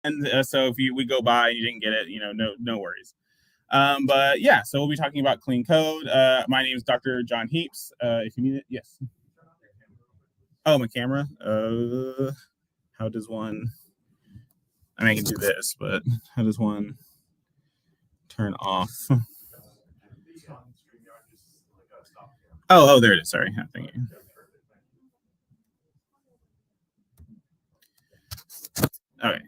And so if we go by and you didn't get it, no worries. But yeah, so we'll be talking about clean code. My name is Dr. John Heaps. If you need it, yes. Oh, my camera. How does one? I mean, I can do this, but how does one turn off? Oh, there it is. Sorry. Thank you. Okay.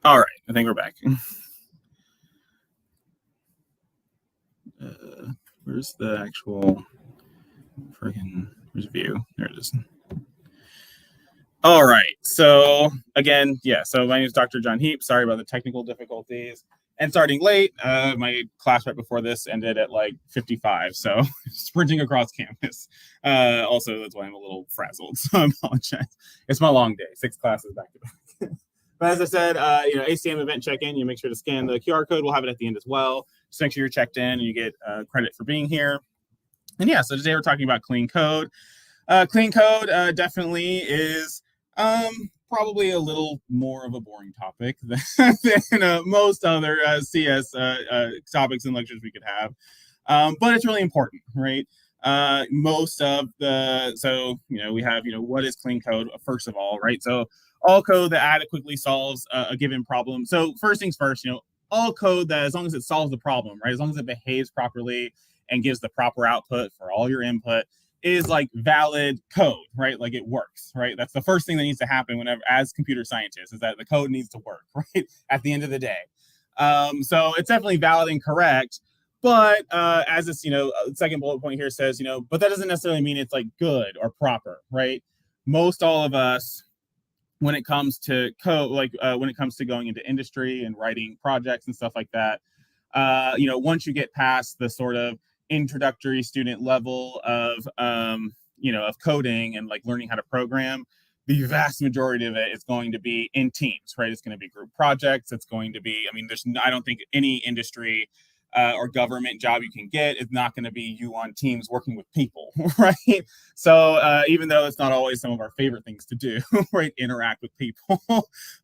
All right. I think we're back. Where's the actual freaking? Where's view? There it is. All right. So again, yeah. So my name is Dr. John Heap. Sorry about the technical difficulties and starting late. My class right before this ended at like 55, so sprinting across campus. Also, that's why I'm a little frazzled. So I apologize. It's my long day. 6 classes back to back. But as I said, ACM event check-in. You make sure to scan the QR code. We'll have it at the end as well. Just make sure you're checked in and you get credit for being here. And yeah, so today we're talking about clean code. Clean code definitely is probably a little more of a boring topic than most other CS topics and lectures we could have. But it's really important, right? Most of we have, what is clean code, first of all, right? So all code that adequately solves a given problem. So first things first, all code that, as long as it solves the problem, right? As long as it behaves properly and gives the proper output for all your input, is like valid code, right? Like it works, right? That's the first thing that needs to happen whenever, as computer scientists, is that the code needs to work, right? At the end of the day. So it's definitely valid and correct. But as this, second bullet point here says, but that doesn't necessarily mean it's like good or proper, right? Most all of us, when it comes to code, like when it comes to going into industry and writing projects and stuff like that, once you get past the sort of introductory student level of of coding and like learning how to program, the vast majority of it is going to be in teams, right? It's going to be group projects. It's going to be, I don't think any industry or government job you can get is not going to be you on teams working with people, right? So even though it's not always some of our favorite things to do, right? Interact with people,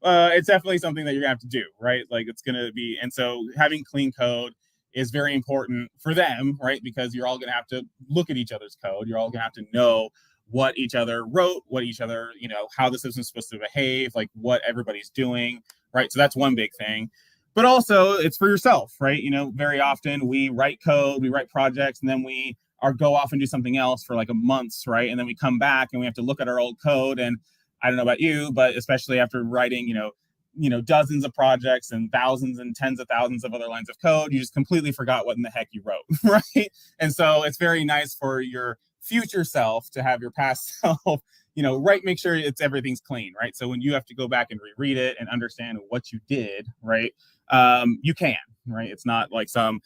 it's definitely something that you're gonna have to do, right? Like it's gonna be, and so having clean code is very important for them, right? Because you're all gonna have to look at each other's code. You're all gonna have to know what each other wrote, what each other, how the system's supposed to behave, like what everybody's doing, right? So that's one big thing. But also it's for yourself, right? Very often we write code, we write projects, and then we go off and do something else for like a month, right? And then we come back and we have to look at our old code. And I don't know about you, but especially after writing, dozens of projects and thousands and tens of thousands of other lines of code, you just completely forgot what in the heck you wrote, right? And so it's very nice for your future self to have your past self, right, make sure everything's clean, right? So when you have to go back and reread it and understand what you did, right, you can, right? It's not like some,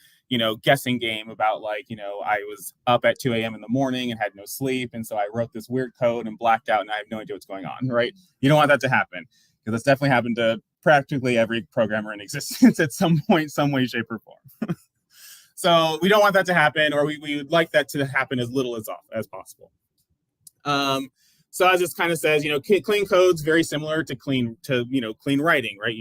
guessing game about like, I was up at 2 a.m. in the morning and had no sleep. And so I wrote this weird code and blacked out and I have no idea what's going on, right? You don't want that to happen, because that's definitely happened to practically every programmer in existence at some point, some way, shape, or form. So we don't want that to happen, or we would like that to happen as little as possible. So as this kind of says, clean code's very similar to clean writing, right?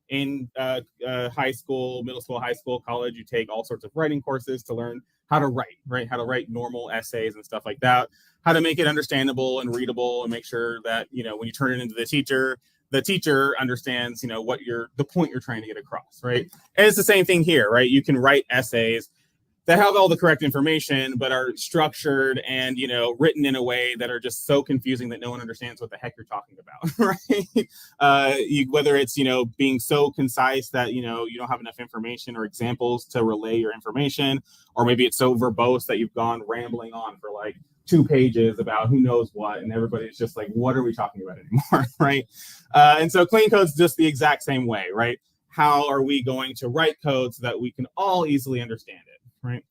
In high school, middle school, high school, college, you take all sorts of writing courses to learn how to write, right? How to write normal essays and stuff like that, how to make it understandable and readable, and make sure that, when you turn it into the teacher understands, what the point you're trying to get across, right? And it's the same thing here, right? You can write essays that have all the correct information, but are structured and, written in a way that are just so confusing that no one understands what the heck you're talking about, right? Whether it's, being so concise that, you don't have enough information or examples to relay your information, or maybe it's so verbose that you've gone rambling on for like 2 pages about who knows what, and everybody's just like, what are we talking about anymore, right? And so clean code's just the exact same way, right? How are we going to write code so that we can all easily understand it, right?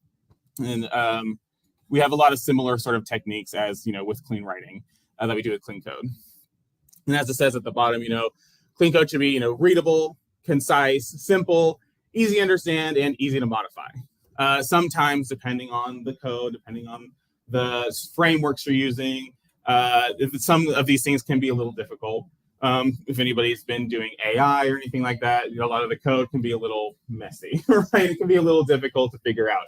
And we have a lot of similar sort of techniques as, with clean writing that we do with clean code. And as it says at the bottom, clean code should be, readable, concise, simple, easy to understand, and easy to modify. Sometimes, depending on the code, depending on the frameworks you're using, some of these things can be a little difficult. If anybody's been doing AI or anything like that, a lot of the code can be a little messy, right? It can be a little difficult to figure out.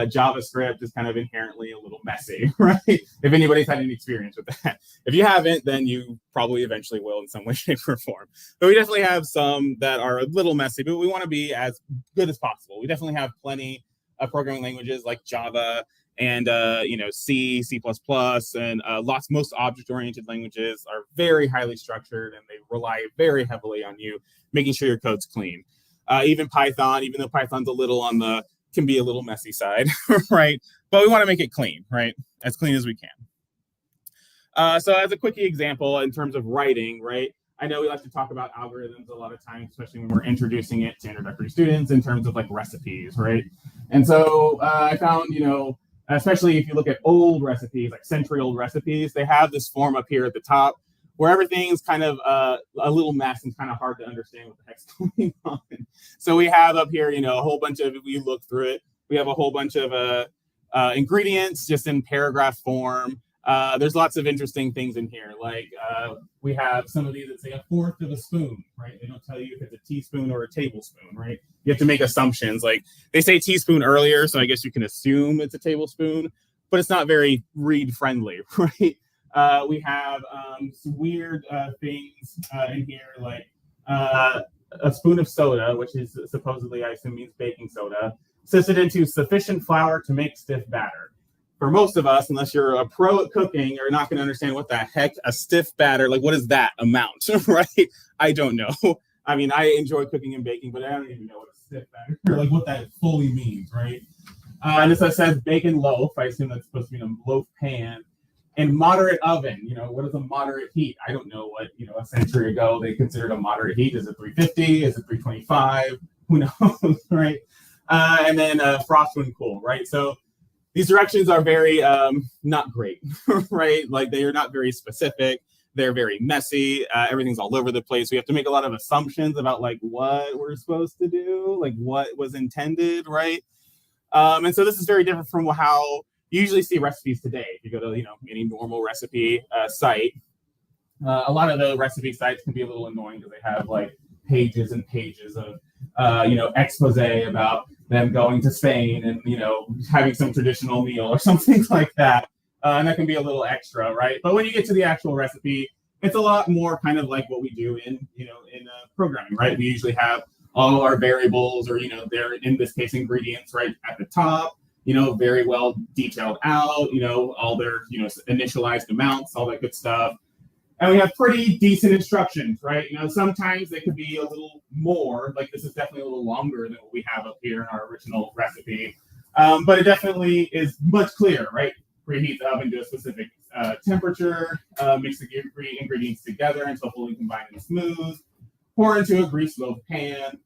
JavaScript is kind of inherently a little messy, right? If anybody's had any experience with that. If you haven't, then you probably eventually will in some way, shape, or form. But we definitely have some that are a little messy, but we want to be as good as possible. We definitely have plenty of programming languages like Java and C, C++, and most object-oriented languages are very highly structured, and they rely very heavily on you making sure your code's clean. Even Python, even though Python's can be a little messy side, right? But we want to make it clean, right? As clean as we can. So as a quick example in terms of writing, right? I know we like to talk about algorithms a lot of times, especially when we're introducing it to introductory students in terms of like recipes, right? And so I found, especially if you look at old recipes, like century-old recipes, they have this form up here at the top where everything's kind of a little mess and kind of hard to understand what the heck's going on. So we have up here, a whole bunch of, if we look through it, we have a whole bunch of ingredients just in paragraph form. There's lots of interesting things in here. Like we have some of these that say 1/4 of a spoon, right? They don't tell you if it's a teaspoon or a tablespoon, right? You have to make assumptions. Like they say teaspoon earlier, so I guess you can assume it's a tablespoon, but it's not very read friendly, right? We have some weird things in here, like a spoon of soda, which is supposedly, I assume, means baking soda, sifted into sufficient flour to make stiff batter. For most of us, unless you're a pro at cooking, you're not going to understand what the heck a stiff batter, like what is that amount, right? I don't know. I mean, I enjoy cooking and baking, but I don't even know what a stiff batter, like what that fully means, right? And this says bacon loaf. I assume that's supposed to be a loaf pan. And moderate oven, what is a moderate heat? I don't know what, a century ago they considered a moderate heat. Is it 350? Is it 325? Who knows, right? And then frost when cool, right? So these directions are very not great, right? Like they are not very specific. They're very messy. Everything's all over the place. We have to make a lot of assumptions about like what we're supposed to do, like what was intended, right? And so this is very different from how you usually see recipes today. If you go to any normal recipe site, a lot of the recipe sites can be a little annoying because they have like pages and pages of expose about them going to Spain and having some traditional meal or something like that, and that can be a little extra, right? But when you get to the actual recipe, it's a lot more kind of like what we do in programming, right? We usually have all of our variables, or they're in this case ingredients, right at the top. Very well detailed out, all their, initialized amounts, all that good stuff. And we have pretty decent instructions, right? Sometimes they could be a little more, like this is definitely a little longer than what we have up here in our original recipe. But it definitely is much clearer, right? Preheat the oven to a specific temperature, mix the ingredients together until fully combined and smooth, pour into a greased loaf pan,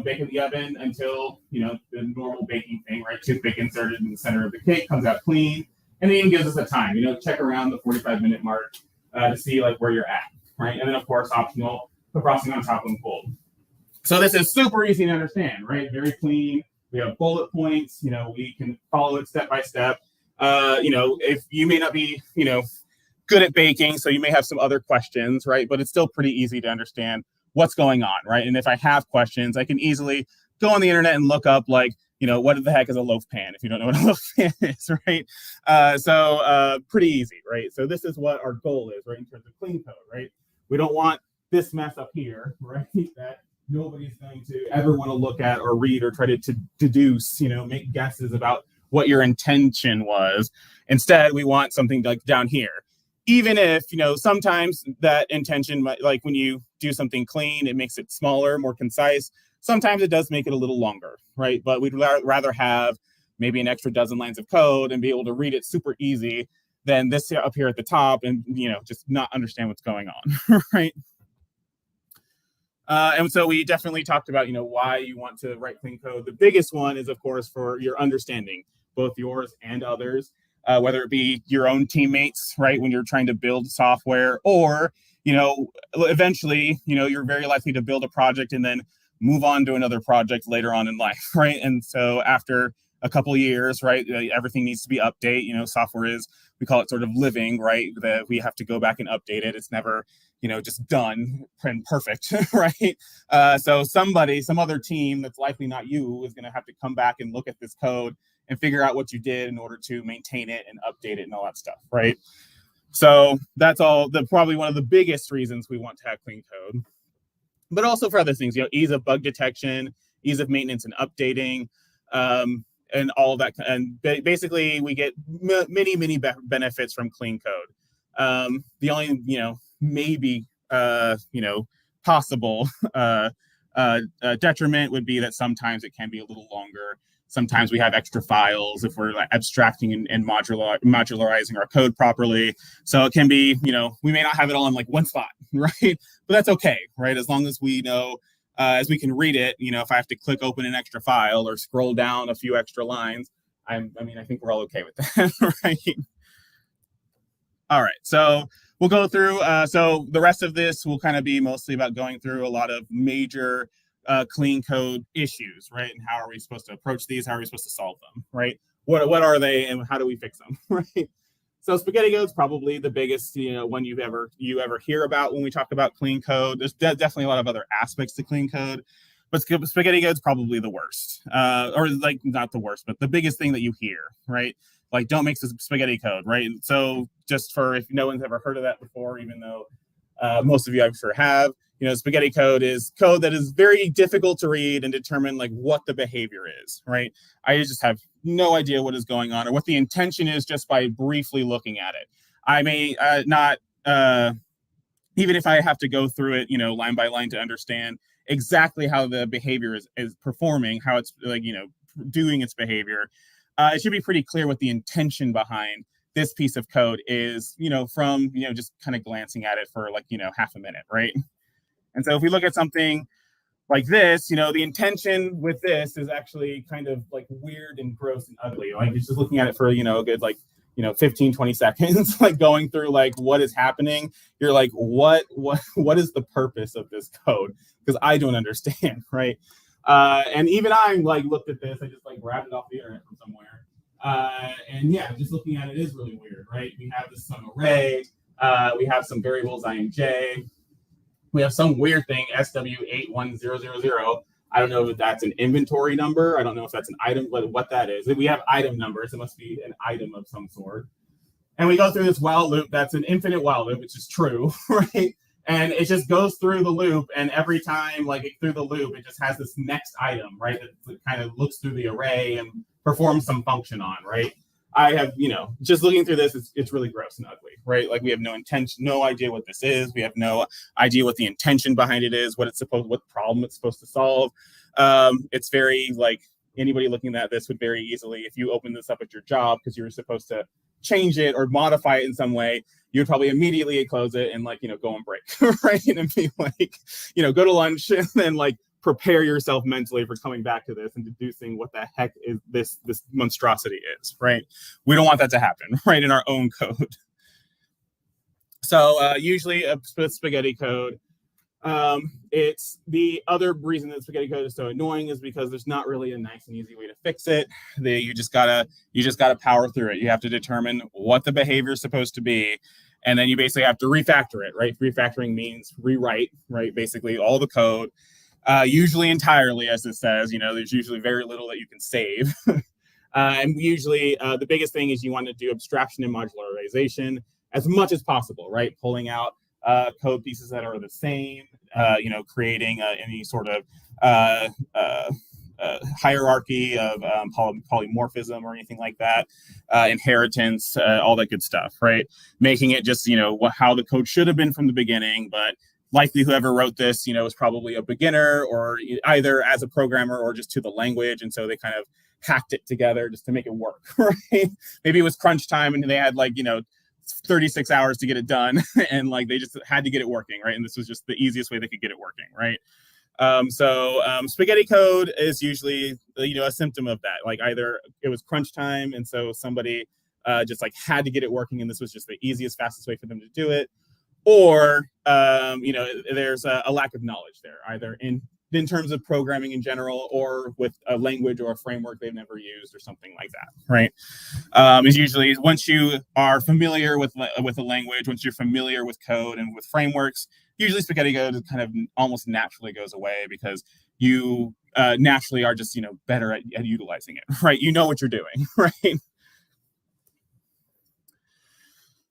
bake in the oven until, the normal baking thing, right? Toothpick inserted in the center of the cake, comes out clean. And it even gives us a time, check around the 45-minute mark to see like where you're at, right? And then of course, optional, put frosting on top when cold. So this is super easy to understand, right? Very clean. We have bullet points, we can follow it step by step. If you may not be, good at baking, so you may have some other questions, right? But it's still pretty easy to understand what's going on, right? And if I have questions, I can easily go on the internet and look up like, what the heck is a loaf pan if you don't know what a loaf pan is, right? So pretty easy, right? So this is what our goal is, right? In terms of clean code, right? We don't want this mess up here, right? That nobody's going to ever want to look at or read or try to deduce, make guesses about what your intention was. Instead, we want something like down here. Even if, sometimes that intention might, like when you do something clean, it makes it smaller, more concise. Sometimes it does make it a little longer, right? But we'd rather have maybe an extra dozen lines of code and be able to read it super easy than this up here at the top, and just not understand what's going on, right? And so we definitely talked about why you want to write clean code. The biggest one is, of course, for your understanding, both yours and others, whether it be your own teammates, right, when you're trying to build software, or eventually you're very likely to build a project and then move on to another project later on in life, right? And so after a couple of years, right, everything needs to be updated. Software is, we call it sort of living, right? That we have to go back and update it. It's never just done and perfect, right? So some other team that's likely not you is going to have to come back and look at this code and figure out what you did in order to maintain it and update it and all that stuff, right? So that's probably one of the biggest reasons we want to have clean code. But also for other things, ease of bug detection, ease of maintenance and updating, and all that. And basically, we get many benefits from clean code. The only, maybe, possible detriment would be that sometimes it can be a little longer. Sometimes we have extra files if we're abstracting and modularizing our code properly. So it can be, we may not have it all in one spot, right? But that's okay, right? As long as we know, as we can read it, if I have to click open an extra file or scroll down a few extra lines, I think we're all okay with that, right? All right, so we'll go through, so the rest of this will kind of be mostly about going through a lot of major clean code issues, right? And how are we supposed to approach these? How are we supposed to solve them, right? What are they and how do we fix them, right? So spaghetti code's probably the biggest, one you ever hear about when we talk about clean code. There's definitely a lot of other aspects to clean code, but spaghetti code's probably the worst, or not the worst, but the biggest thing that you hear, right? Don't make spaghetti code, right? And so just for if no one's ever heard of that before, even though most of you I'm sure have, spaghetti code is code that is very difficult to read and determine what the behavior is, right? I just have no idea what is going on or what the intention is just by briefly looking at it. I may not, even if I have to go through it, line by line to understand exactly how the behavior is performing, how it's doing its behavior. It should be pretty clear what the intention behind this piece of code is, from, just kind of glancing at it for half a minute, right? And so if we look at something like this, the intention with this is actually kind of weird and gross and ugly. Just looking at it for, a good 15, 20 seconds, going through what is happening. You're what is the purpose of this code? Because I don't understand, right? And even I looked at this, I just grabbed it off the internet from somewhere. And yeah, just looking at it is really weird, right? We have this some array, we have some variables ij, we have some weird thing SW81000. I don't know if that's an inventory number. I don't know if that's an item, what that is. We have item numbers. It must be an item of some sort. And we go through this while loop. That's an infinite while loop, which is true, right? And it just goes through the loop, and every time through the loop, it just has this next item, right? That kind of looks through the array and performs some function on, right? I have, just looking through this, it's really gross and ugly, right? We have no intention, no idea what this is. We have no idea what the intention behind it is, what problem it's supposed to solve. It's very anybody looking at this would very easily, if you open this up at your job because you were supposed to change it or modify it in some way, you would probably immediately close it and go on break, right? And be go to lunch and then prepare yourself mentally for coming back to this and deducing what the heck is this monstrosity is, right? We don't want that to happen, right, in our own code. So usually a spaghetti code, it's the other reason that spaghetti code is so annoying is because there's not really a nice and easy way to fix it. You just gotta power through it. You have to determine what the behavior is supposed to be, and then you basically have to refactor it, right? Refactoring means rewrite, right? Basically all the code. Usually entirely, as it says, there's usually very little that you can save. And usually the biggest thing is you want to do abstraction and modularization as much as possible, right? Pulling out code pieces that are the same, creating any sort of hierarchy of polymorphism or anything like that, inheritance, all that good stuff, right? Making it just, how the code should have been from the beginning, but likely whoever wrote this, is probably a beginner or either as a programmer or just to the language. And so they kind of hacked it together just to make it work, right? Maybe it was crunch time and they had 36 hours to get it done and they just had to get it working, right? And this was just the easiest way they could get it working, right? Spaghetti code is usually a symptom of that. Either it was crunch time and so somebody just had to get it working and this was just the easiest, fastest way for them to do it, or there's a lack of knowledge there, either in terms of programming in general or with a language or a framework they've never used or something like that, right? Is usually once you are familiar with a language, once you're familiar with code and with frameworks, usually spaghetti code kind of almost naturally goes away because you naturally are just better at utilizing it, right? You know what you're doing, right?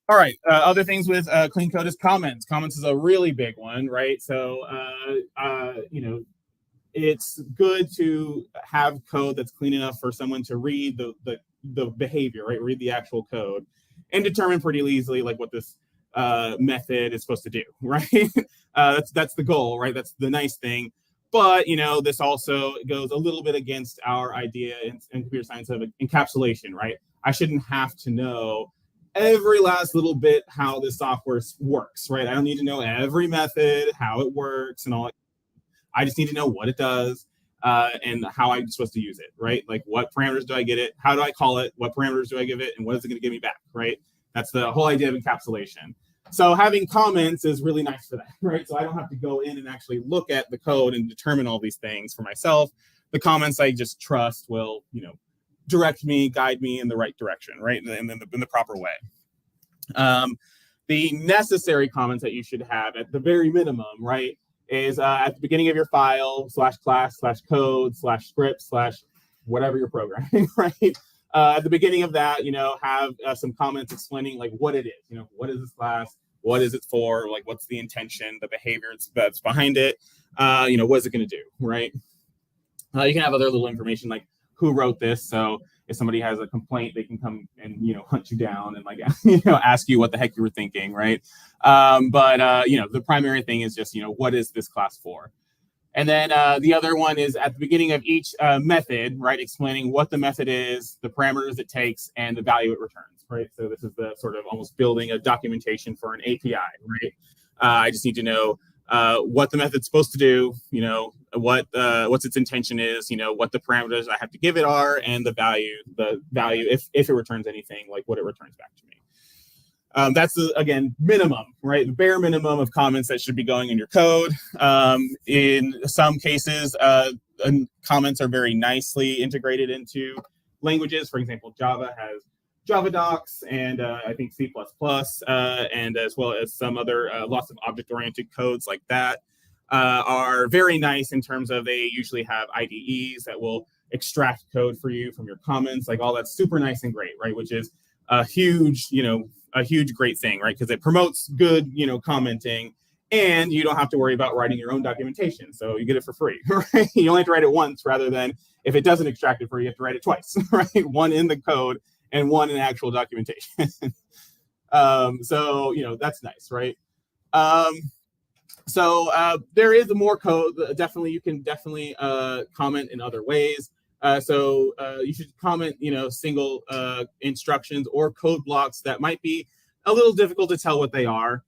All right. Other things with clean code is comments. Comments is a really big one, right? So, it's good to have code that's clean enough for someone to read the behavior, right? Read the actual code and determine pretty easily what this method is supposed to do, right? That's the goal, right? That's the nice thing. But this also goes a little bit against our idea in computer science of encapsulation, right? I shouldn't have to know every last little bit how this software works, right? I don't need to know every method, how it works, and all that. I just need to know what it does and how I'm supposed to use it, right? What parameters do I get it? How do I call it? What parameters do I give it? And what is it going to give me back, right? That's the whole idea of encapsulation. So having comments is really nice for that, right? So I don't have to go in and actually look at the code and determine all these things for myself. The comments I just trust will, direct me, guide me in the right direction, right? In the proper way. The necessary comments that you should have at the very minimum, right, is at the beginning of your file, /class, /code, /script, whatever you're programming, right? At the beginning of that, have some comments explaining what it is, what is this class, what is it for, what's the intention, the behavior that's behind it, what is it going to do, right? You can have other little information like who wrote this. So if somebody has a complaint, they can come and hunt you down and ask you what the heck you were thinking, right? But the primary thing is just what is this class for? And then the other one is at the beginning of each method, right, explaining what the method is, the parameters it takes, and the value it returns, right? So this is the sort of almost building a documentation for an API, right? I just need to know what the method's supposed to do, what's its intention is, what the parameters I have to give it are, and the value if it returns anything, what it returns back to me. That's again minimum, right? The bare minimum of comments that should be going in your code. In some cases, comments are very nicely integrated into languages. For example, Java has Java docs, and I think C++, and as well as some other lots of object-oriented codes like that are very nice in terms of they usually have IDEs that will extract code for you from your comments. All that's super nice and great, right? Which is a huge great thing, right? Because it promotes good, commenting, and you don't have to worry about writing your own documentation. So you get it for free, right? You only have to write it once rather than if it doesn't extract it for you, you have to write it twice, right? One in the code and one in actual documentation. So, that's nice, right? There is more code. You can definitely comment in other ways. So you should comment, single instructions or code blocks that might be a little difficult to tell what they are,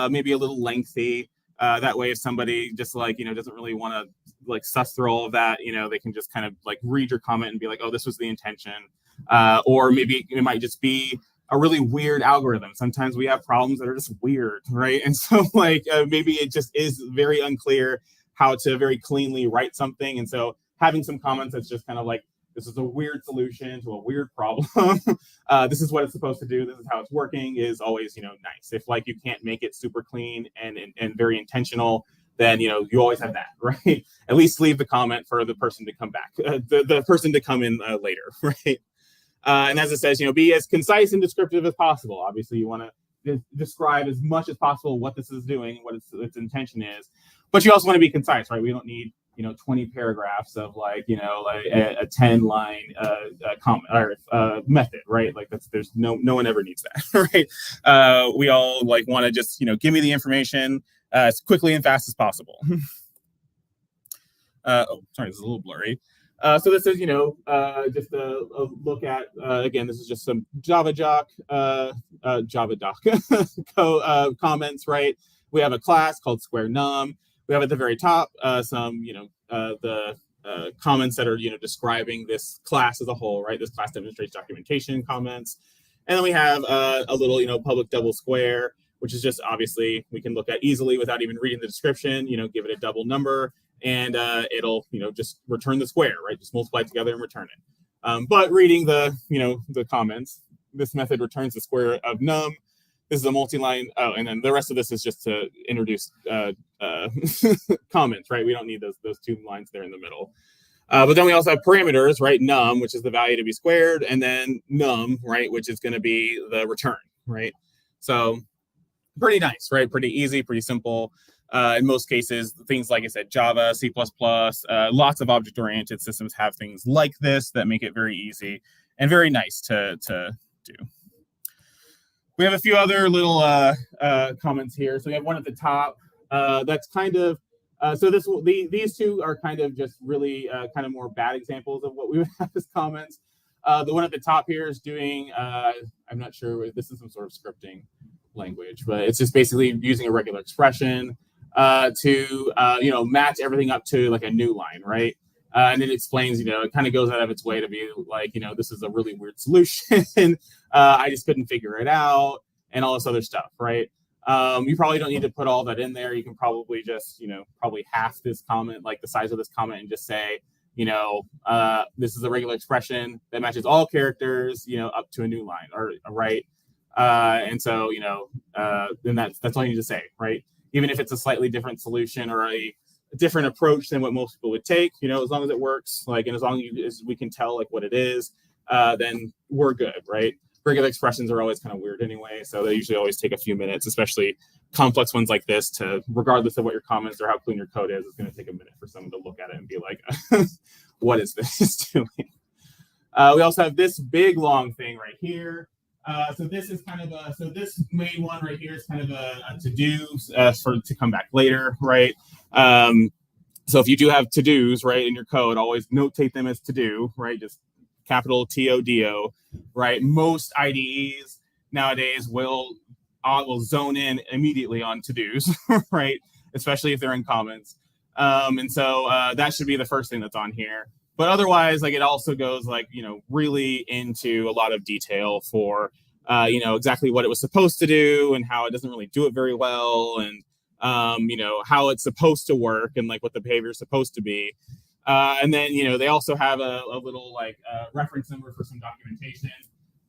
maybe a little lengthy. That way, if somebody just doesn't really want to suss through all of that, they can just kind of read your comment and be like, oh, this was the intention. Or maybe it might just be a really weird algorithm. Sometimes we have problems that are just weird, right? And so maybe it just is very unclear how to very cleanly write something. And so having some comments that's just kind of this is a weird solution to a weird problem. This is what it's supposed to do. This is how it's working is always, nice. If you can't make it super clean and very intentional, then, you always have that, right? At least leave the comment for the person to come back, the person to come in later, right? And as it says, be as concise and descriptive as possible. Obviously, you want to describe as much as possible what this is doing, what its intention is. But you also want to be concise, right? We don't need 20 paragraphs of a 10-line comment or method, right? There's no one ever needs that, right? We all want to just give me the information as quickly and fast as possible. Oh, sorry, this is a little blurry. So this is, just a look at, again, this is just some Java doc comments, right? We have a class called square num. We have at the very top some, the comments that are, describing this class as a whole, right? This class demonstrates documentation comments. And then we have a little, public double square, which is just obviously we can look at easily without even reading the description, give it a double number, and it'll, just return the square, right? Just multiply it together and return it. But reading the, the comments, this method returns the square of num. This is a multi-line. Oh, and then the rest of this is just to introduce comments, right? We don't need those 2 lines there in the middle. But then we also have parameters, right? Num, which is the value to be squared, and then num, right, which is going to be the return, right? So pretty nice, right? Pretty easy, pretty simple. In most cases, things like I said, Java, C++, lots of object-oriented systems have things like this that make it very easy and very nice to do. We have a few other little comments here. So we have one at the top. That's kind of, so these 2 are kind of just really kind of more bad examples of what we would have as comments. The one at the top here is doing, I'm not sure, this is some sort of scripting language, but it's just basically using a regular expression to, match everything up to like a new line, right? And it explains, it kind of goes out of its way to be like, this is a really weird solution. I just couldn't figure it out and all this other stuff, right? You probably don't need to put all that in there. You can probably just, probably half this comment, like the size of this comment, and just say, this is a regular expression that matches all characters, up to a new line, or right? And so, then that's all you need to say, right? Even if it's a slightly different solution or a different approach than what most people would take, as long as it works, like, and as long as we can tell like what it is, then we're good, right? Regular expressions are always kind of weird anyway, so they usually always take a few minutes, especially complex ones like this, to, regardless of what your comments or how clean your code is, it's going to take a minute for someone to look at it and be like, what is this doing? We also have this big long thing right here. So this is kind of so this main one right here is kind of a to-do to come back later, right? So if you do have to-dos, right, in your code, always notate them as to-do, right? Just capital TODO, right? Most IDEs nowadays will zone in immediately on to-dos, right? Especially if they're in comments. And so that should be the first thing that's on here. But otherwise, like, it also goes like, really into a lot of detail for, exactly what it was supposed to do and how it doesn't really do it very well, and, how it's supposed to work and like what the behavior is supposed to be. And then, they also have a little like reference number for some documentation.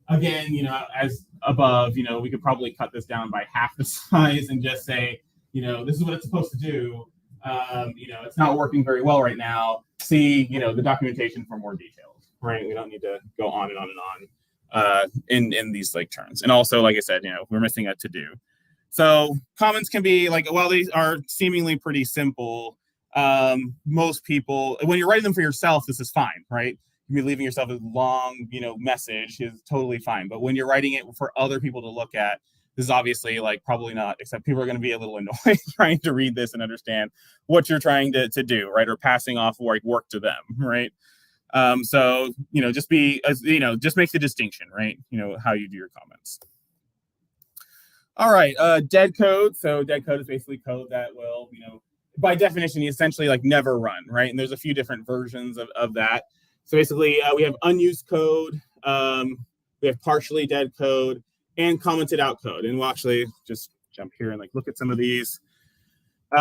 Again, as above, we could probably cut this down by half the size and just say, this is what it's supposed to do. It's not working very well right now. See, the documentation for more details, right? We don't need to go on and on and on in these like terms. And also, like I said, we're missing a to-do. So comments can be like, while these are seemingly pretty simple, most people, when you're writing them for yourself, this is fine, right? You leaving yourself a long, message is totally fine. But when you're writing it for other people to look at, this is obviously like probably not, except people are going to be a little annoyed trying to read this and understand what you're trying to do, right? Or passing off work to them, right? So, just be, just make the distinction, right? How you do your comments. All right, dead code. So dead code is basically code that will, by definition, essentially like never run, right? And there's a few different versions of that. So basically, we have unused code, we have partially dead code, and commented out code. And we'll actually just jump here and like look at some of these.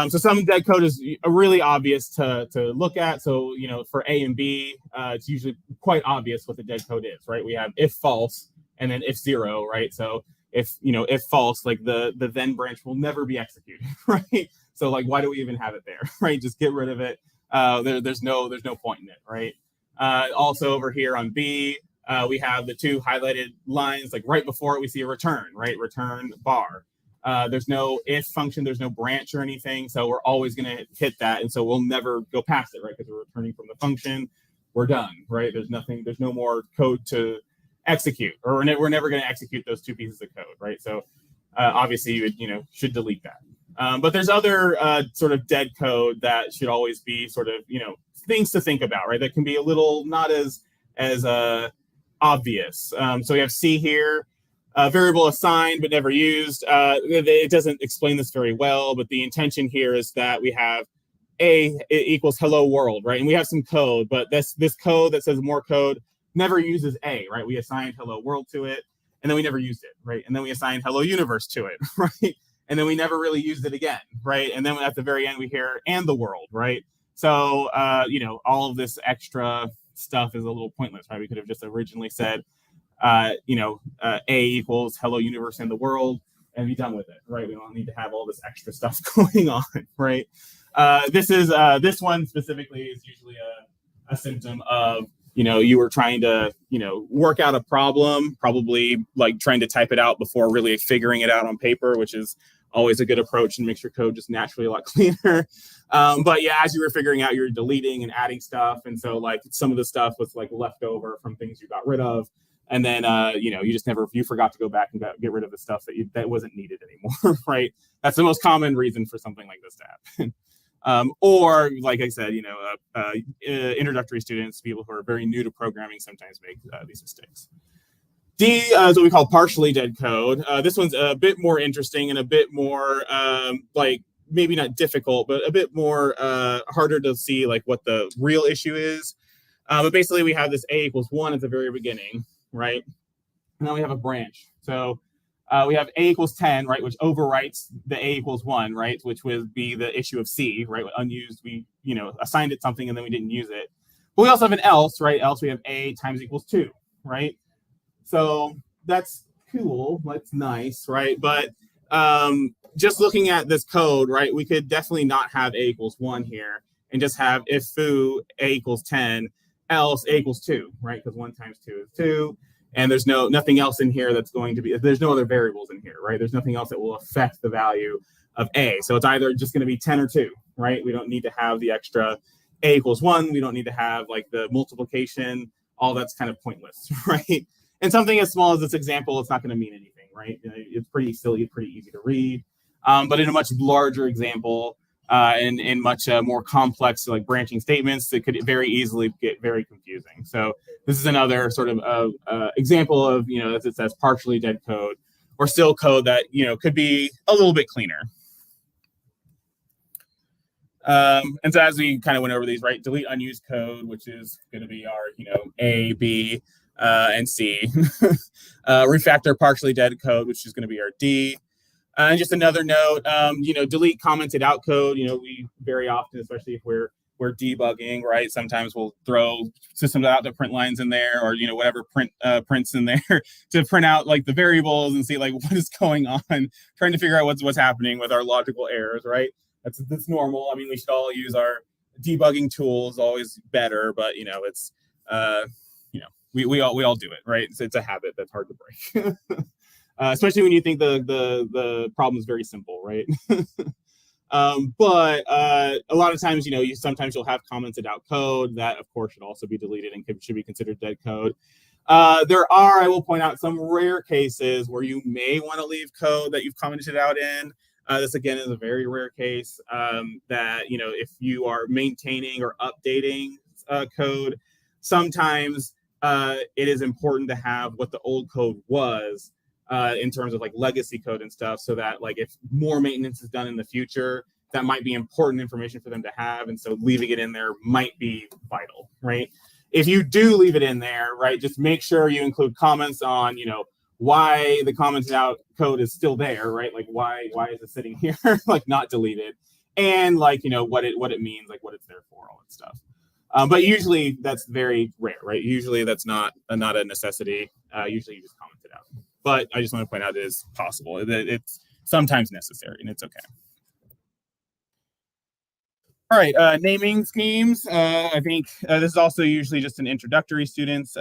So some dead code is really obvious to look at. So, for A and B, it's usually quite obvious what the dead code is, right? We have if false and then if zero, right? So if false, like the then branch will never be executed, right? So like, why do we even have it there, right? Just get rid of it. There's no point in it, right? Also over here on B, we have the 2 highlighted lines, like right before it, we see a return, right? Return bar. There's no if function, there's no branch or anything. So we're always going to hit that. And so we'll never go past it, right? Because we're returning from the function, we're done, right? There's no more code to execute, or we're never going to execute those 2 pieces of code, right? So obviously you would, should delete that. But there's other sort of dead code that should always be sort of, things to think about, right? That can be a little not as obvious. So we have C here, variable assigned but never used. It doesn't explain this very well, but the intention here is that we have A equals hello world, right? And we have some code, but this code that says more code never uses A, right? We assigned hello world to it, and then we never used it, right? And then we assigned hello universe to it, right? And then we never really used it again, right? And then at the very end we hear and the world, right? So all of this extra stuff is a little pointless, right? We could have just originally said A equals hello universe and the world and be done with it, right? We don't need to have all this extra stuff going on, right? This one specifically is usually a symptom of you were trying to work out a problem, probably like trying to type it out before really figuring it out on paper, which is always a good approach and makes your code just naturally a lot cleaner. But yeah, as you were figuring out, you're deleting and adding stuff, and so like some of the stuff was like left over from things you got rid of, and then you forgot to go back and get rid of the stuff that wasn't needed anymore, right? That's the most common reason for something like this to happen. Or like I said, introductory students, people who are very new to programming, sometimes make these mistakes. D is what we call partially dead code. This one's a bit more interesting and a bit more maybe not difficult, but a bit more harder to see like what the real issue is. But basically we have this A equals 1 at the very beginning, right? And then we have a branch. So we have A equals 10, right, which overwrites the A equals 1, right, which would be the issue of C, right? Unused, we assigned it something and then we didn't use it. But we also have an else, right? Else we have A times equals 2, right? So that's cool. That's nice, right? But just looking at this code, right, we could definitely not have A equals 1 here and just have if foo A equals 10, else A equals 2, right? Because 1 times 2 is 2. And there's nothing else in here that's going to be, there's no other variables in here, right? There's nothing else that will affect the value of A. So it's either just going to be 10 or 2, right? We don't need to have the extra A equals 1. We don't need to have like the multiplication. All that's kind of pointless, right? And something as small as this example, it's not going to mean anything, right? It's pretty silly, pretty easy to read. But in a much larger example and in much more complex like branching statements, it could very easily get very confusing. So this is another sort of example of, as it says, partially dead code or still code that, could be a little bit cleaner. And so as we kind of went over these, right, delete unused code, which is going to be our, A, B, and C. Refactor partially dead code, which is going to be our D. And just another note, delete commented out code. We very often, especially if we're debugging, right? Sometimes we'll throw systems out to print lines in there, or whatever prints in there to print out like the variables and see like what is going on, trying to figure out what's happening with our logical errors, right? That's normal. I mean, we should all use our debugging tools, always better, but it's we all do it, right? It's a habit that's hard to break. Especially when you think the problem is very simple, right? But a lot of times, sometimes you'll have commented out code that, of course, should also be deleted and should be considered dead code. There are, I will point out, some rare cases where you may want to leave code that you've commented out in. This, again, is a very rare case that, if you are maintaining or updating code, sometimes it is important to have what the old code was in terms of like legacy code and stuff, so that like if more maintenance is done in the future, that might be important information for them to have, and so leaving it in there might be vital, right? If you do leave it in there, right, just make sure you include comments on why the commented out code is still there, right? Like why is it sitting here like not deleted, and like what it means, like what it's there for, all that stuff. But usually that's very rare, right? Usually that's not a necessity. Usually you just comment it out. But I just want to point out it is possible. It's sometimes necessary, and it's okay. All right, naming schemes. I think this is also usually just an introductory student's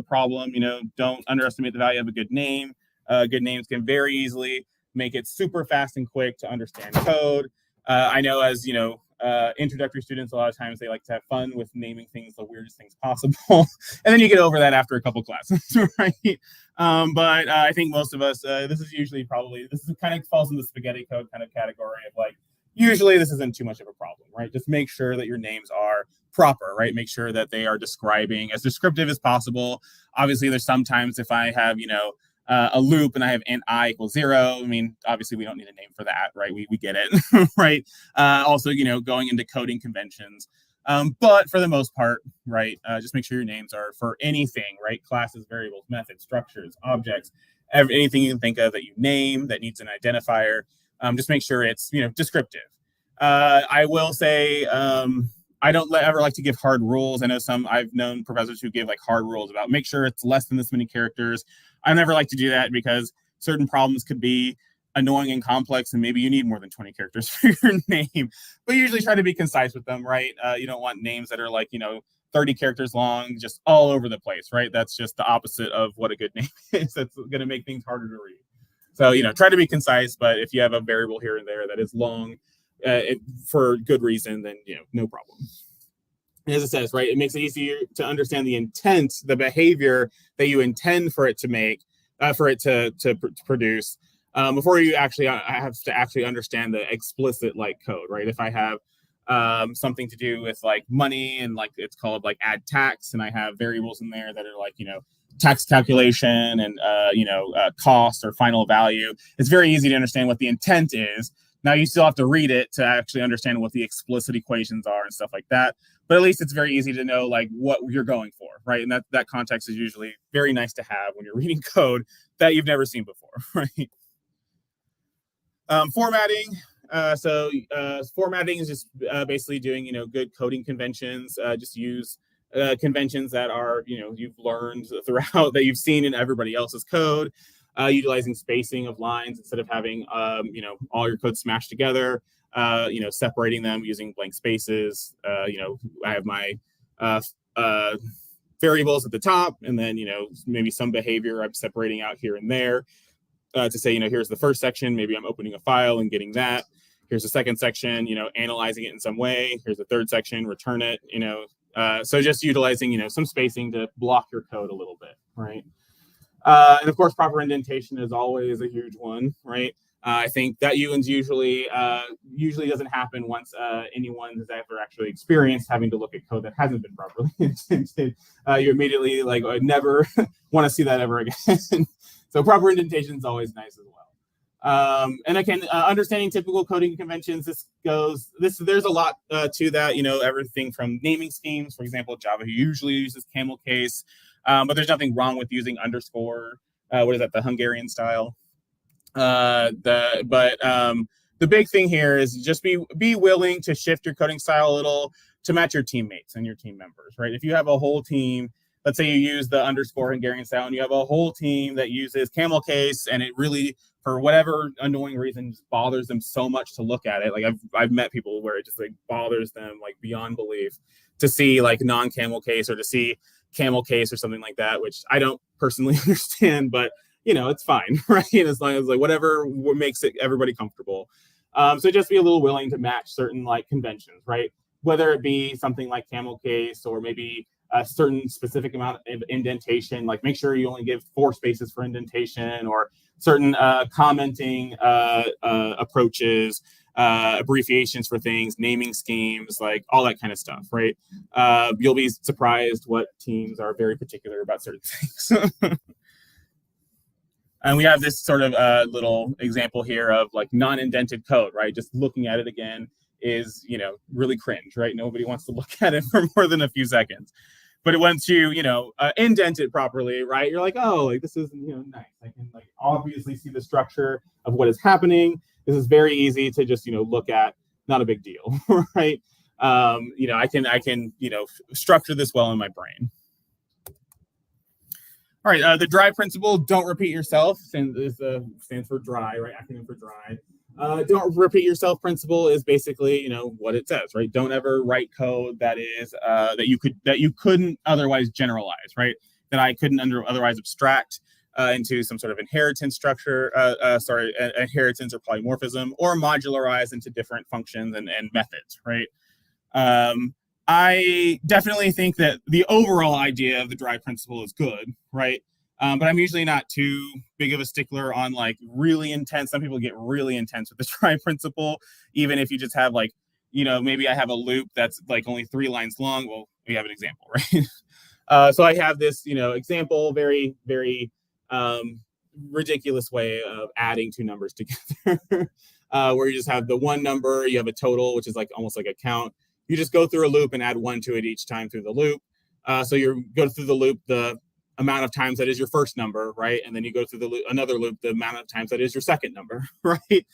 problem. Don't underestimate the value of a good name. Good names can very easily make it super fast and quick to understand code. I know as introductory students, a lot of times they like to have fun with naming things the weirdest things possible. And then you get over that after a couple classes, right? But I think most of us, this is usually probably, this is kind of falls in the spaghetti code kind of category of like, usually this isn't too much of a problem, right? Just make sure that your names are proper, right? Make sure that they are describing as descriptive as possible. Obviously, there's sometimes if I have, a loop and I have int I equals 0. I mean, obviously we don't need a name for that, right? We get it, right? Also, going into coding conventions. But for the most part, right, just make sure your names are for anything, right? Classes, variables, methods, structures, objects, anything you can think of that you name that needs an identifier. Just make sure it's, descriptive. I will say, I don't ever like to give hard rules. I know I've known professors who give like hard rules about make sure it's less than this many characters. I never like to do that because certain problems could be annoying and complex, and maybe you need more than 20 characters for your name. But usually try to be concise with them, right? You don't want names that are like, 30 characters long, just all over the place, right? That's just the opposite of what a good name is. That's going to make things harder to read. So, try to be concise, but if you have a variable here and there that is long for good reason, then, no problem. As it says, right, it makes it easier to understand the intent, the behavior that you intend for it to make, for it to produce, before you actually have to actually understand the explicit like code, right? If I have something to do with like money and like it's called like add tax, and I have variables in there that are like, tax calculation and, cost or final value, it's very easy to understand what the intent is. Now you still have to read it to actually understand what the explicit equations are and stuff like that. But at least it's very easy to know like what you're going for, right? And that context is usually very nice to have when you're reading code that you've never seen before, right? Formatting. Formatting is just basically doing, good coding conventions. Just use conventions that are, you've learned throughout, that you've seen in everybody else's code. Utilizing spacing of lines instead of having, all your code smashed together. Separating them using blank spaces. I have my variables at the top, and then, maybe some behavior I'm separating out here and there to say, here's the first section. Maybe I'm opening a file and getting that. Here's the second section, analyzing it in some way. Here's the third section, return it, so just utilizing, some spacing to block your code a little bit, right? And of course, proper indentation is always a huge one, right? I think that usually doesn't happen once anyone has ever actually experienced having to look at code that hasn't been properly indented. You immediately never want to see that ever again. So proper indentation is always nice as well. And again, understanding typical coding conventions. There's a lot to that. Everything from naming schemes. For example, Java usually uses camel case. But there's nothing wrong with using underscore. What is that? The Hungarian style. The big thing here is just be willing to shift your coding style a little to match your teammates and your team members, right? If you have a whole team, let's say you use the underscore Hungarian style, and you have a whole team that uses camel case, and it really, for whatever annoying reason, just bothers them so much to look at it. Like I've met people where it just like bothers them like beyond belief to see like non-camel case or to see camel case or something like that, which I don't personally understand, but it's fine, right? As long as like whatever makes it everybody comfortable. So just be a little willing to match certain like conventions, right? Whether it be something like camel case or maybe a certain specific amount of indentation, like make sure you only give 4 spaces for indentation, or certain commenting approaches, abbreviations for things, naming schemes, like all that kind of stuff, right? You'll be surprised what teams are very particular about certain things. And we have this sort of little example here of like non-indented code, right? Just looking at it again is, really cringe, right? Nobody wants to look at it for more than a few seconds. But once you, indent it properly, right? You're like, oh, like this is, nice. I can like obviously see the structure of what is happening. This is very easy to just, look at. Not a big deal, right? I can, structure this well in my brain. All right, the DRY principle, don't repeat yourself, stands for DRY, right? Acronym for DRY. Don't repeat yourself principle is basically, what it says, right? Don't ever write code that is that you couldn't otherwise generalize, right? That I couldn't otherwise abstract. into some sort of inheritance structure, inheritance or polymorphism, or modularize into different functions and methods, right? I definitely think that the overall idea of the drive principle is good, right? But I'm usually not too big of a stickler on like really intense. Some people get really intense with the drive principle, even if you just have like, maybe I have a loop that's like only 3 lines long. Well, we have an example, right? So I have this, example, very, very ridiculous way of adding 2 numbers together, where you just have the one number, you have a total, which is like almost like a count. You just go through a loop and add 1 to it each time through the loop. So you go through the loop the amount of times that is your first number, right? And then you go through the loop, another loop the amount of times that is your second number, right?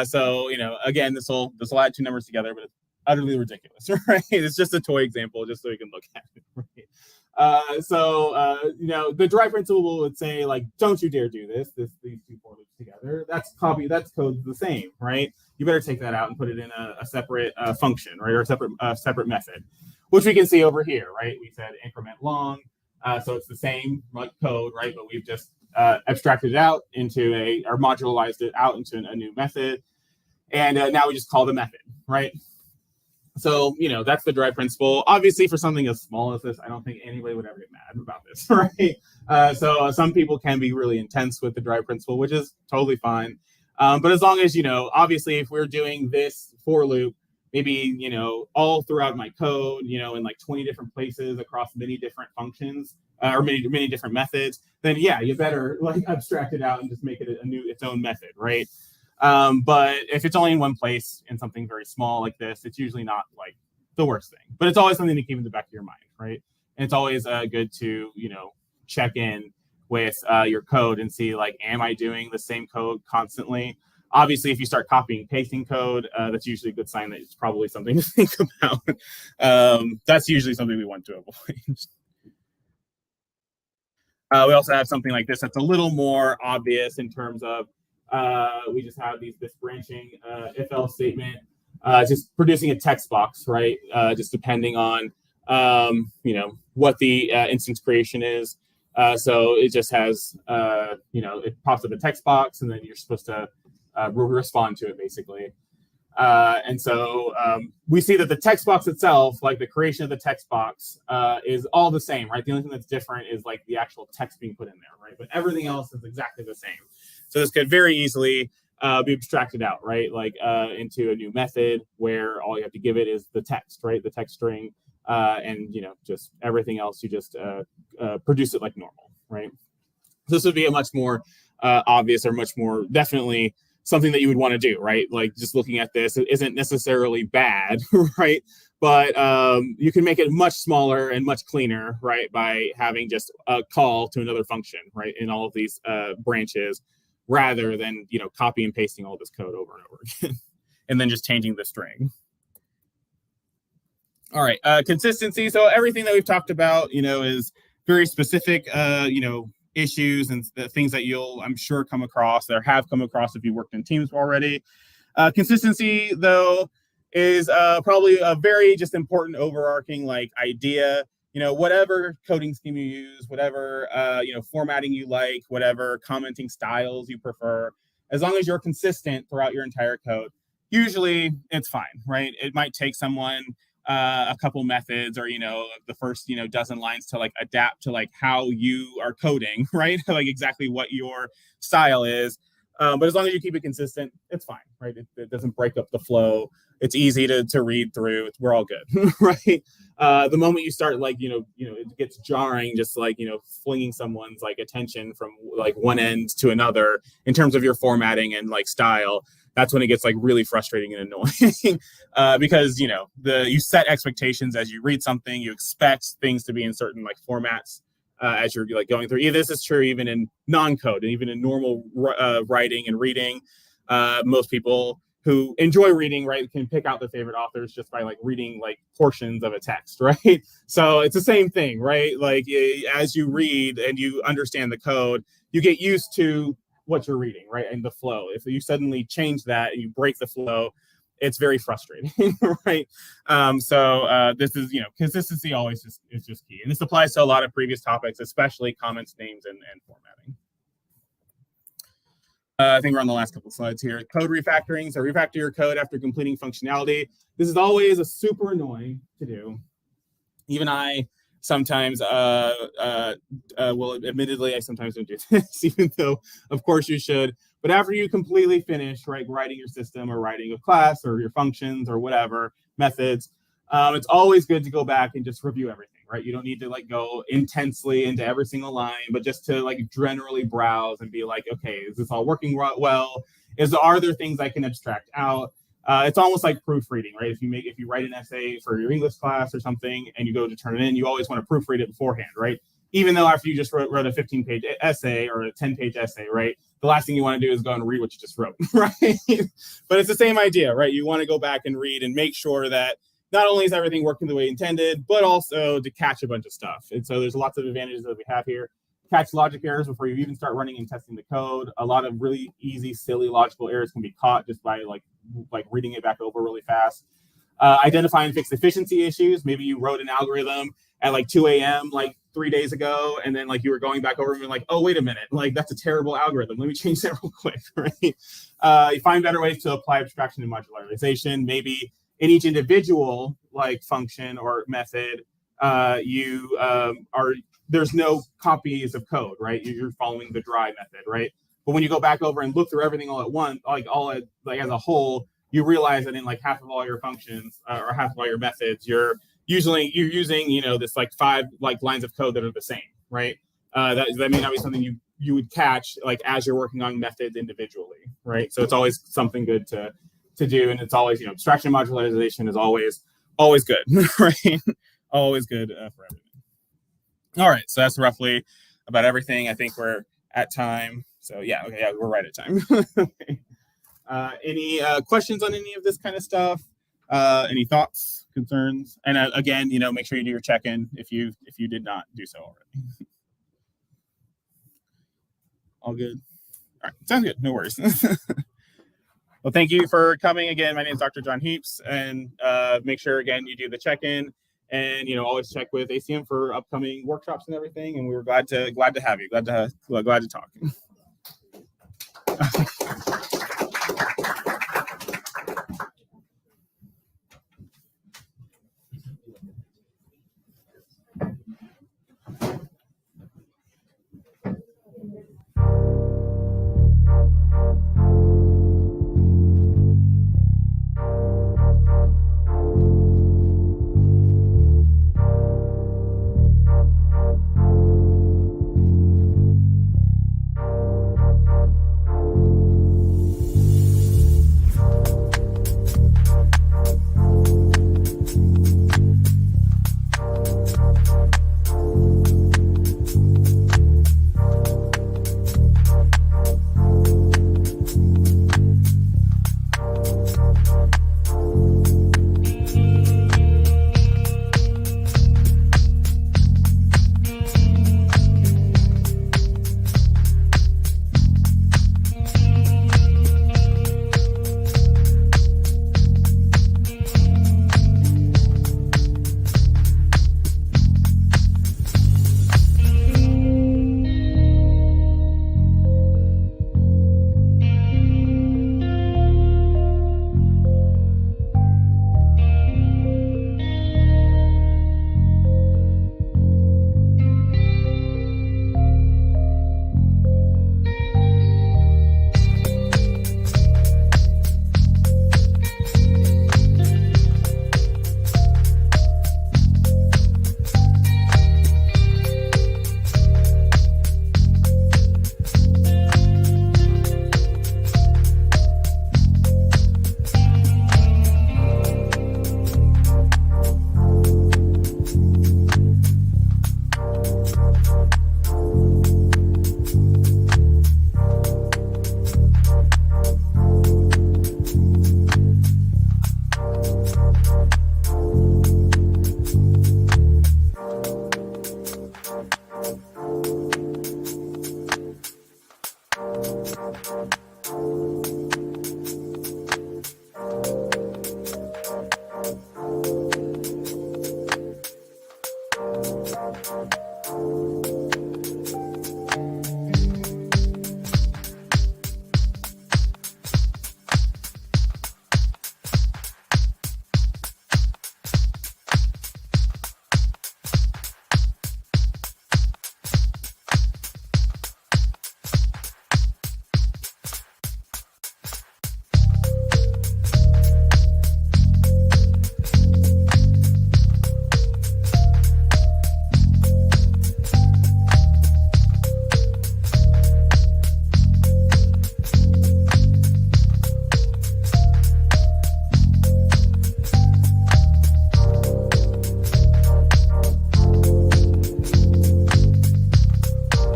So again, this will add 2 numbers together, but it's utterly ridiculous, right? It's just a toy example, just so you can look at it, right? The drive principle would say like, don't you dare do these 2 for loops together. That's code the same, right? You better take that out and put it in a separate function, right? Or a separate method, which we can see over here, right? We said increment long. So it's the same like code, right? But we've just abstracted it out into or modularized it out into a new method. And now we just call the method, right? So, that's the drive principle. Obviously, for something as small as this, I don't think anybody would ever get mad about this, right? So some people can be really intense with the drive principle, which is totally fine. But as long as, obviously, if we're doing this for loop, maybe, all throughout my code, in like 20 different places across many different functions or many different methods, then yeah, you better like abstract it out and just make it its own method, right? But if it's only in one place in something very small like this, it's usually not like the worst thing, but it's always something to keep in the back of your mind, right? And it's always good to, check in with your code and see like, am I doing the same code constantly? Obviously, if you start copying pasting code, that's usually a good sign that it's probably something to think about. That's usually something we want to avoid. We also have something like this that's a little more obvious in terms of we just have this branching if-else statement, just producing a text box, right? Just depending on what the instance creation is. So it just has it pops up a text box, and then you're supposed to respond to it basically. And so we see that the text box itself, like the creation of the text box, is all the same, right? The only thing that's different is like the actual text being put in there, right? But everything else is exactly the same. So this could very easily be abstracted out, right? Like into a new method where all you have to give it is the text, right? The text string, and just everything else, you just produce it like normal, right? So this would be a much more obvious or much more definitely something that you would want to do, right? Like just looking at this, it isn't necessarily bad, right? But you can make it much smaller and much cleaner, right? By having just a call to another function, right? In all of these branches, rather than, copy and pasting all this code over and over again, and then just changing the string. All right, consistency. So everything that we've talked about, is very specific, issues and the things that you'll, I'm sure, come across or have come across if you worked in teams already. Consistency, though, is probably a very just important overarching like idea. Whatever coding scheme you use, whatever formatting you like, whatever commenting styles you prefer, as long as you're consistent throughout your entire code, usually it's fine, right? It might take someone a couple methods or the first dozen lines to like adapt to like how you are coding, right? Like exactly what your style is. But as long as you keep it consistent, it's fine, right? It doesn't break up the flow. It's easy to read through. We're all good, right? The moment you start like it gets jarring, just like flinging someone's like attention from like one end to another in terms of your formatting and like style. That's when it gets like really frustrating and annoying because you set expectations as you read something. You expect things to be in certain like formats. As you're like going through. This is true even in non-code and even in normal writing and reading. Most people who enjoy reading, right, can pick out their favorite authors just by like reading like portions of a text, right? So it's the same thing, right? Like as you read and you understand the code, you get used to what you're reading, right, and the flow. If you suddenly change that and you break the flow, it's very frustrating, right? This is, consistency always is just key. And this applies to a lot of previous topics, especially comments, names, and formatting. I think we're on the last couple of slides here. Code refactoring. So refactor your code after completing functionality. This is always a super annoying to do. Even I sometimes admittedly, I sometimes don't do this, even though, of course, you should. But after you completely finish, right, writing your system or writing a class or your functions or whatever, methods, it's always good to go back and just review everything, right? You don't need to go intensely into every single line, but just to generally browse and be like, okay, is this all working well? Are there things I can abstract out? It's almost like proofreading, right? If you write an essay for your English class or something and you go to turn it in, you always want to proofread it beforehand, right? Even though after you just wrote a 15-page essay or a 10-page essay, right? The last thing you want to do is go and read what you just wrote, right? But it's the same idea, right? You want to go back and read and make sure that not only is everything working the way intended, but also to catch a bunch of stuff. And so there's lots of advantages that we have here. Catch logic errors before you even start running and testing the code. A lot of really easy, silly logical errors can be caught just by reading it back over really fast. Identify and fix efficiency issues. Maybe you wrote an algorithm at 2 a.m. 3 days ago, and then you were going back over and being oh, wait a minute, that's a terrible algorithm. Let me change that real quick, right? You find better ways to apply abstraction and modularization. Maybe in each individual function or method, there's no copies of code, right? You're following the dry method, right? But when you go back over and look through everything all at once, as a whole, you realize that in half of all your functions or half of all your methods, you're using this 5 lines of code that are the same, right? That may not be something you would catch as you're working on methods individually, right? So it's always something good to do, and it's always abstraction modularization is always good, right? Always good for everything. All right, so that's roughly about everything. I think we're at time. So yeah, okay, yeah, we're right at time. Okay. Any questions on any of this kind of stuff? Any thoughts, concerns? And again, make sure you do your check-in if you did not do so already. All good? All right, sounds good. No worries. Well, thank you for coming again. My name is Dr. John Heaps, and make sure again you do the check-in, and always check with ACM for upcoming workshops and everything. And we were glad to have you. Glad to talk.